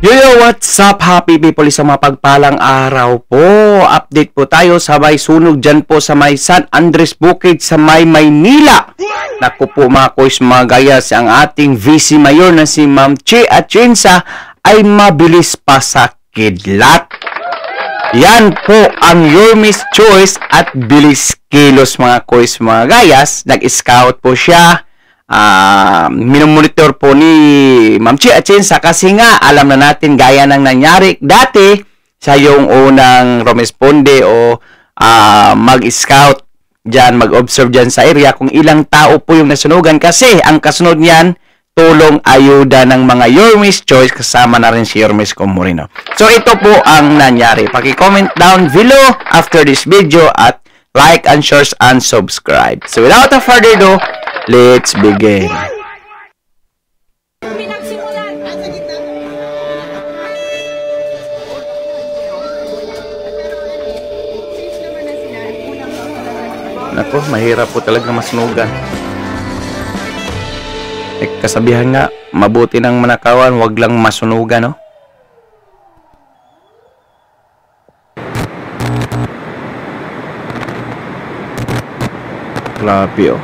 Yo, what's up, happy people? Isang mapagpalang araw po. Update po tayo sa may sunog dyan po sa may San Andres Bukid sa may Maynila. Naku po mga kois, mga gayas, ang ating VC Mayor na si Ma'am Chi Atienza ay mabilis pa sa kidlat. Yan po ang Your Miss Choice at bilis kilos mga kois, mga gayas. Nag-scout po siya. Minomonitor po ni Ma'am Chi Atienza kasi nga alam na natin gaya ng nangyari dati sa yung unang rumesponde o mag-scout dyan, mag-observe dyan sa area kung ilang tao po yung nasunugan kasi ang kasunod niyan tulong ayuda ng mga Your Miss Choice kasama na rin si Your Miss Comorino. So ito po ang nangyari. Paki-comment down below after this video at like and share and subscribe. So without further ado, let's begin. Nako, mahirap po talaga masunugan. Kasabihan nga, mabuti ng manakawan, wag lang masunugan, no? Grabe, oh.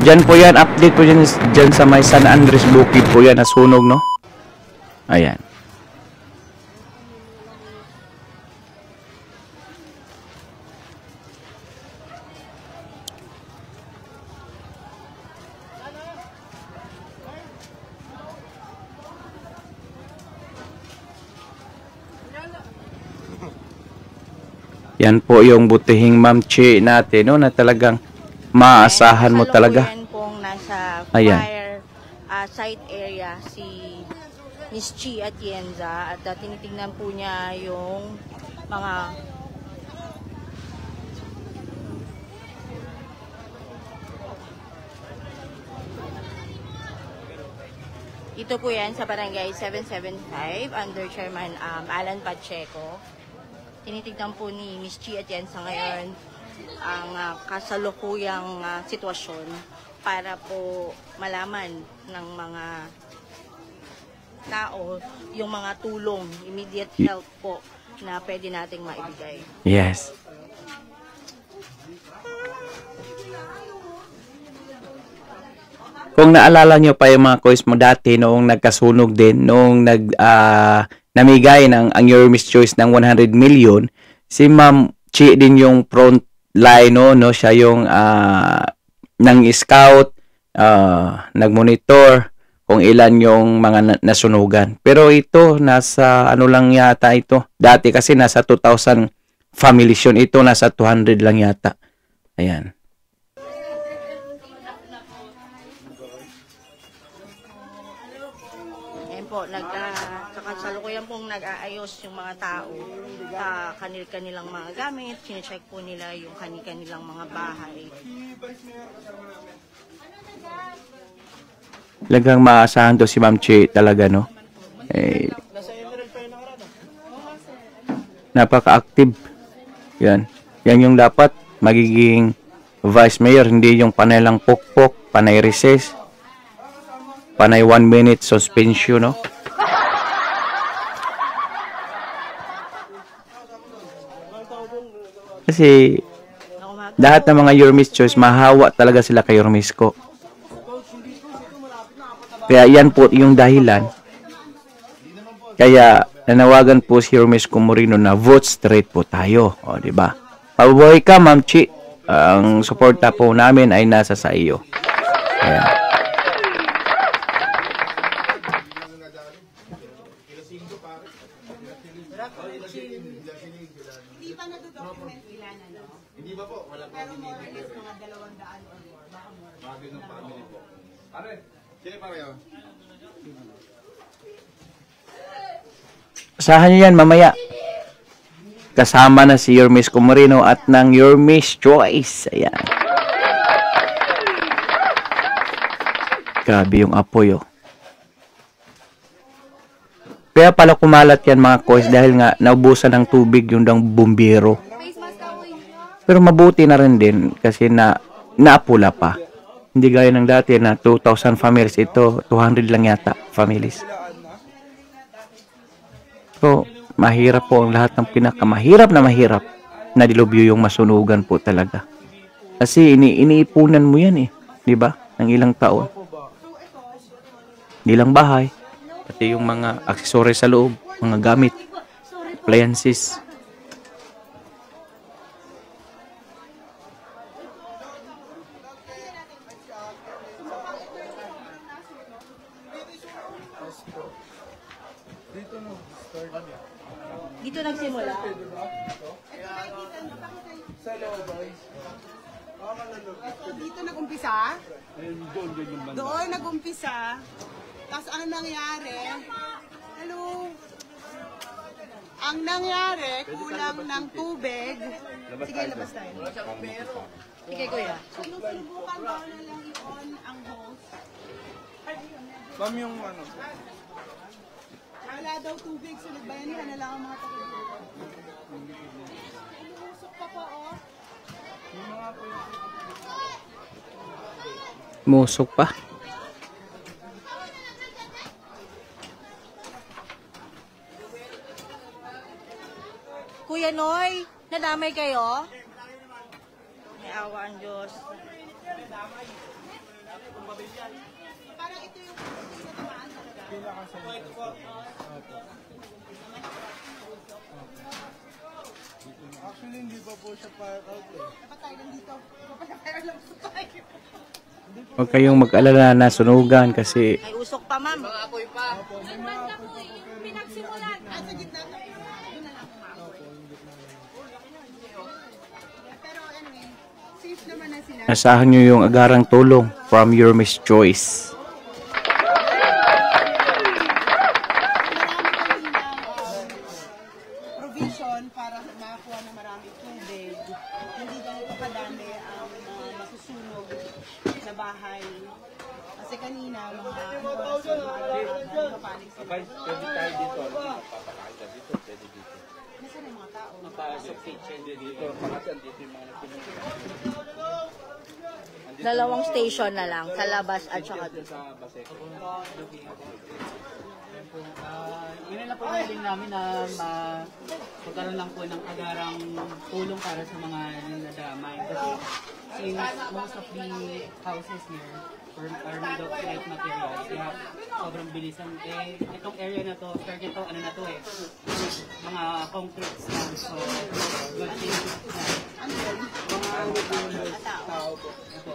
Diyan po yan, update po dyan sa may San Andres Bukid po yan, nasunog, no? Ayan. Yan po yung butihing Ma'am Chi natin, no? Na talagang maasahan mo talaga. Pong nasa ayan. Fire site area si Miss Chi Atienza at tinitingnan po niya yung mga ito po yan sa barangay 775 under Chairman Alan Pacheco. Tinitignan po ni Miss Chi Atienza ngayon ang kasalukuyang sitwasyon para po malaman ng mga tao yung mga tulong, immediate help po na pwede nating maibigay. Yes. Kung naalala nyo pa yung mga kois mo dati noong nagkasunog din, noong namigay ng ang Your Miss Choice ng 100 million, si Ma'am Chi din yung front line, no? Siya yung nang scout, nagmonitor kung ilan yung mga nasunugan. Pero ito, nasa ano lang yata ito. Dati kasi nasa 2,000 families yun. Ito nasa 200 lang yata. Ayan. Ayan po, kasalukuyan pong nag-aayos yung mga tao kanilang mga gamit, sinecheck po nila yung kanilang mga bahay. Talagang maasahan to si Ma'am Chi talaga, no? Napaka-active. Yan. Yan yung dapat magiging vice mayor, hindi yung panay lang pokpok, panay recess, panay 1 minute suspension, no? Kasi lahat ng mga Your Miss Choice, mahawa talaga sila kay Your Miss ko. Kaya yan po yung dahilan. Kaya nanawagan po si Your Miss Comorino na vote straight po tayo. O, diba? Pabuhay ka, Ma'am Chi. Ang suporta po namin ay nasa sa iyo. Ayan. Hindi pa nado-document ilan, ano? Hindi ba po? Wala pa. Pero more or less mga 200 or more. Baka more. Bagay ng family po. Pare, sino pareho? Asahan nyo yan mamaya. Kasama na si Your Miss Comorino at ng Your Miss Choice. Ayan. Grabe yung apoy, oh. Kaya pala kumalat yan mga kois dahil nga naubusan ng tubig yung dang bumbero. Pero mabuti na rin din kasi naapula pa. Hindi gaya ng dati na 2,000 families, ito 200 lang yata families. So, mahirap po ang lahat ng pinakamahirap na dilubyo yung masunugan po talaga. Kasi iniipunan mo yan eh, di ba? Ng ilang taon. Hindi lang bahay, pati yung mga aksesoris sa loob, mga gamit, appliances. Dito nagsimula. Dito nag-umpisa? Doon nag-umpisa. Tapos ano nangyari? Hello? Ang nangyari, kulang ng tubig. Sige, labas tayo. Sige, kuya. Sinusubukan daw na lang i-on ang hose. Ma'am, yung ano? Wala daw tubig, so nagbayanihan na lang ang mga tubig. Umusok pa po, oh. Musok pa. Kuya Noy, nadamay kayo? May awa ang Diyos. Parang ito yung pinatamaan talaga. Actually, hindi pa po siya fire out eh. Dapat tayo nandito. Kapag lang po tayo. Huwag kayong mag-alala na sunugan kasi May usok pa, ma'am. Ah, sa gitna to. Doon na lang umako. Pero anyway, safe naman na sila. asahan nyo yung agarang tulong from your Miss Choice. Provision para makakuha ng maraming tubig. Hindi ganito kadami ang masusunog na bahay. Kasi kanina, mga papanik sila. Pwede tayo dito. Papakain dito. Pwede dito. Nasaan yung mga tao? Mapasok kitchen dito. Pakasan dito yung mga nakinig. Dalawang station na lang, sa labas at saka doon. Sa Baseco. Yun na lang po yung hiling namin na magkaroon lang po ng agarang tulong para sa mga nadamay. Kasi since most of the houses here are made of light materials, kaya sobrang bilisan. Itong area na to, start ito, ano na to mga concrete slabs. So, good thing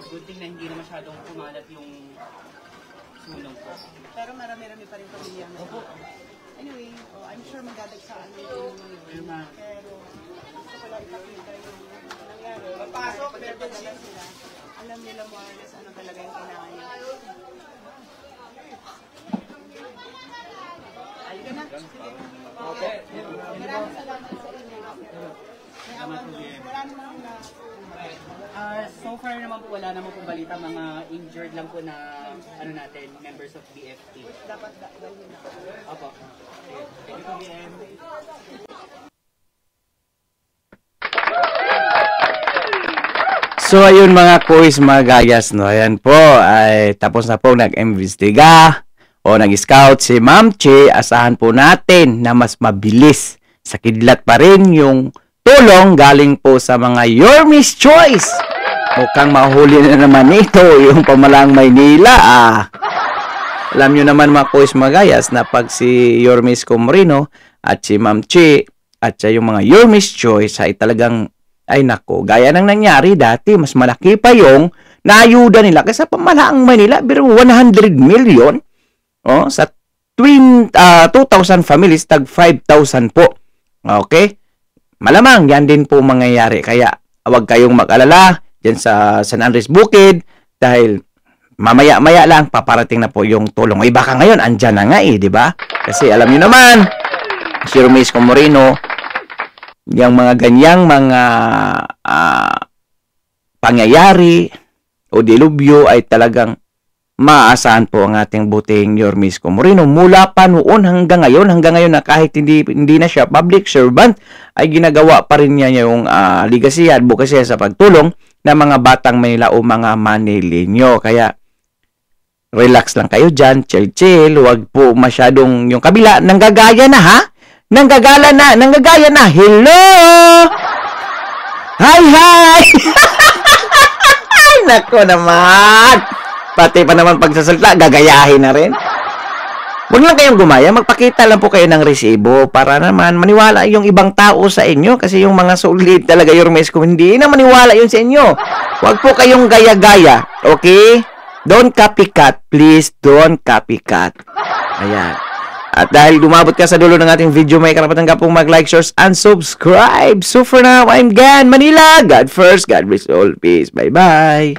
good thing na hindi na masyadong kumalat yung sunog po. Pero marami-rami pa rin pamilya na siya. Anyway, I'm sure magdadagsaan yung mga yun. Pero gusto ko lang ipakita yung nangyari. Papasok, sila. Alam nila mo na sa ano talaga yung kailangan niya. Ayun na. Okay. Maraming salamat sa inyo. Wala naman na. So far naman po wala naman po balita, mga injured lang po na ano natin, members of BFT. Dapat dalhin na. Opo. Thank you po, BM. So ayun mga kuis, mga gayas, no, ayan po ay tapos na po nag-imbestiga o nag-scout si Ma'am Chi. Asahan po natin na mas mabilis sa kidlat pa rin yung tulong galing po sa mga Your Miss Choice. Mukhang mahuli na naman ito yung Pamalang Maynila. Alam nyo naman mga kuis, mga gayas, na pag si Your Miss Comorino at si Ma'am Chi at yung mga Your Miss Choice ay talagang ay nako, gaya ng nangyari dati, mas malaki pa yung naayuda nila kasi Pamalaang Manila, pero 100 million sa 2,000 families, tag 5,000 po. Okay? Malamang yan din po mangyayari. Kaya huwag kayong mag-alala dyan sa San Andres Bukid dahil mamaya-maya lang paparating na po yung tulong. Ay baka ngayon, andyan na nga di ba? Kasi alam niyo naman, si Romis Comorino, yung mga ganyang mga pangyayari o dilubyo ay talagang maaasahan po ang ating buting Your Miss Comorino. Mula pa noon hanggang ngayon na kahit hindi na siya public servant, ay ginagawa pa rin niya yung legacy, advocacy sa pagtulong ng mga batang Manila o mga Manileño. Kaya relax lang kayo dyan, chill, huwag po masyadong yung kabila nanggagaya na nanggagaya na. Hello! Hi! Ay, nako naman. Pati pa naman pagsasalita, gagayahin na rin. Huwag lang kayong gumaya, magpakita lang po kayo ng resibo para naman maniwala yung ibang tao sa inyo kasi yung mga solid talaga yung Hermes ko, hindi na maniwala yun sa inyo. Huwag po kayong gaya-gaya, okay? Don't copycat, please, don't copycat. Ayan. At dahil dumabot ka sa dulo ng ating video, may karapatan ka pong mag-like, share, and subscribe. So for now, I'm Gan Manila. God first, God bless all. Peace. Bye-bye.